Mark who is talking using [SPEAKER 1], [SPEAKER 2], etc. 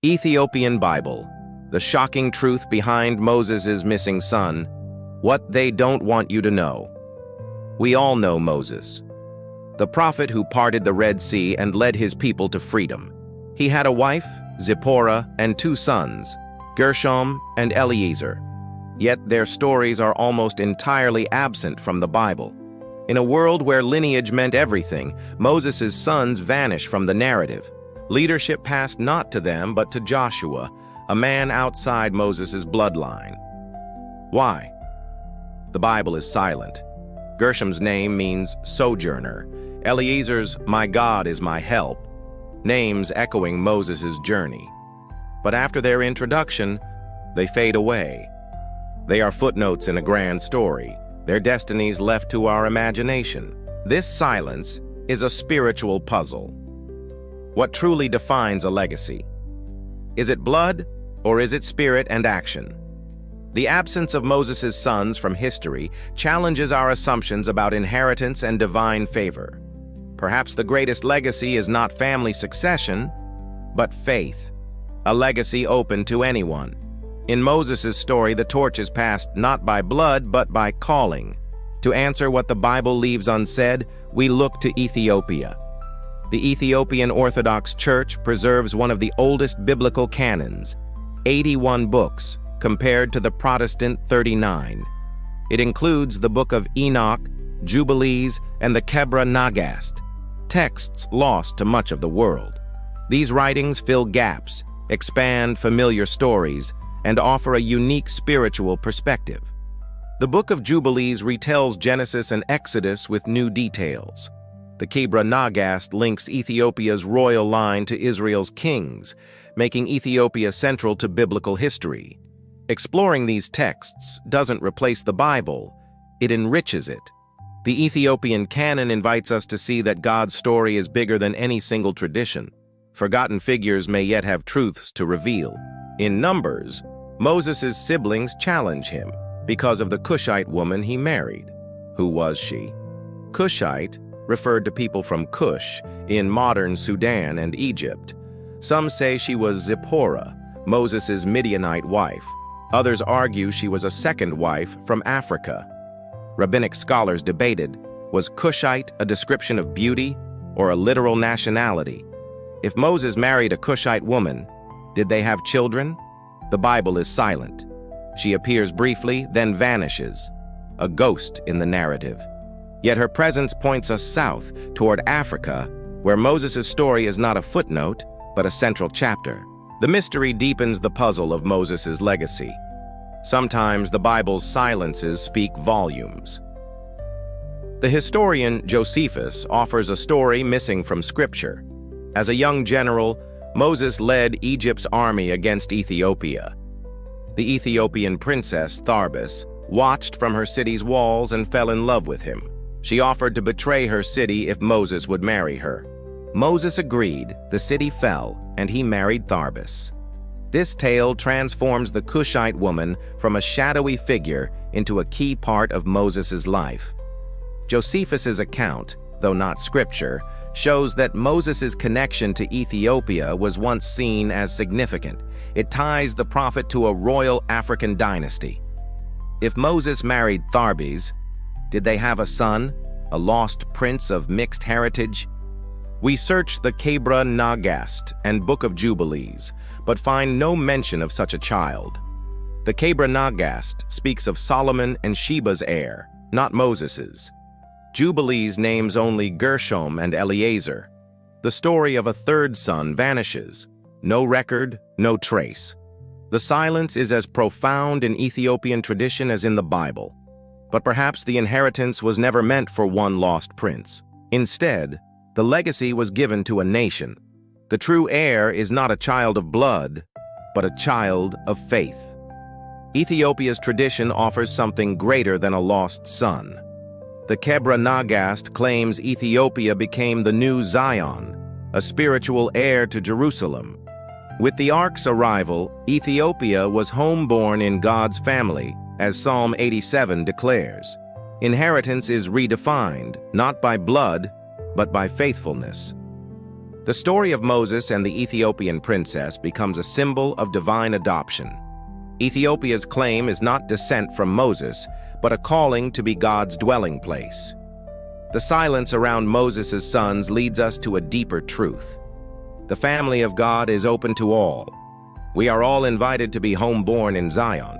[SPEAKER 1] Ethiopian Bible, the shocking truth behind Moses' missing son, what they don't want you to know. We all know Moses, the prophet who parted the Red Sea and led his people to freedom. He had a wife, Zipporah, and two sons, Gershom and Eliezer. Yet their stories are almost entirely absent from the Bible. In a world where lineage meant everything, Moses' sons vanish from the narrative. Leadership passed not to them but to Joshua, a man outside Moses' bloodline. Why? The Bible is silent. Gershom's name means sojourner. Eliezer's "My God is my help," names echoing Moses' journey. But after their introduction, they fade away. They are footnotes in a grand story, their destinies left to our imagination. This silence is a spiritual puzzle. What truly defines a legacy? Is it blood, or is it spirit and action? The absence of Moses' sons from history challenges our assumptions about inheritance and divine favor. Perhaps the greatest legacy is not family succession, but faith, a legacy open to anyone. In Moses' story, the torch is passed not by blood, but by calling. To answer what the Bible leaves unsaid, we look to Ethiopia. The Ethiopian Orthodox Church preserves one of the oldest biblical canons, 81 books, compared to the Protestant 39. It includes the Book of Enoch, Jubilees, and the Kebra Nagast, texts lost to much of the world. These writings fill gaps, expand familiar stories, and offer a unique spiritual perspective. The Book of Jubilees retells Genesis and Exodus with new details. The Kebra Nagast links Ethiopia's royal line to Israel's kings, making Ethiopia central to biblical history. Exploring these texts doesn't replace the Bible, it enriches it. The Ethiopian canon invites us to see that God's story is bigger than any single tradition. Forgotten figures may yet have truths to reveal. In Numbers, Moses' siblings challenge him because of the Cushite woman he married. Who was she? Cushite referred to people from Cush in modern Sudan and Egypt. Some say she was Zipporah, Moses' Midianite wife. Others argue she was a second wife from Africa. Rabbinic scholars debated, was Cushite a description of beauty or a literal nationality? If Moses married a Cushite woman, did they have children? The Bible is silent. She appears briefly, then vanishes, a ghost in the narrative. Yet her presence points us south, toward Africa, where Moses' story is not a footnote, but a central chapter. The mystery deepens the puzzle of Moses' legacy. Sometimes the Bible's silences speak volumes. The historian Josephus offers a story missing from Scripture. As a young general, Moses led Egypt's army against Ethiopia. The Ethiopian princess, Tharbis, watched from her city's walls and fell in love with him. She offered to betray her city if Moses would marry her. Moses agreed, the city fell, and he married Tharbis. This tale transforms the Cushite woman from a shadowy figure into a key part of Moses' life. Josephus's account, though not scripture, shows that Moses' connection to Ethiopia was once seen as significant. It ties the prophet to a royal African dynasty. If Moses married Tharbis, did they have a son, a lost prince of mixed heritage? We search the Kebra Nagast and Book of Jubilees, but find no mention of such a child. The Kebra Nagast speaks of Solomon and Sheba's heir, not Moses's. Jubilees names only Gershom and Eliezer. The story of a third son vanishes. No record, no trace. The silence is as profound in Ethiopian tradition as in the Bible. But perhaps the inheritance was never meant for one lost prince. Instead, the legacy was given to a nation. The true heir is not a child of blood, but a child of faith. Ethiopia's tradition offers something greater than a lost son. The Kebra Nagast claims Ethiopia became the new Zion, a spiritual heir to Jerusalem. With the Ark's arrival, Ethiopia was homeborn in God's family, as Psalm 87 declares. Inheritance is redefined, not by blood, but by faithfulness. The story of Moses and the Ethiopian princess becomes a symbol of divine adoption. Ethiopia's claim is not descent from Moses, but a calling to be God's dwelling place. The silence around Moses' sons leads us to a deeper truth. The family of God is open to all. We are all invited to be homeborn in Zion.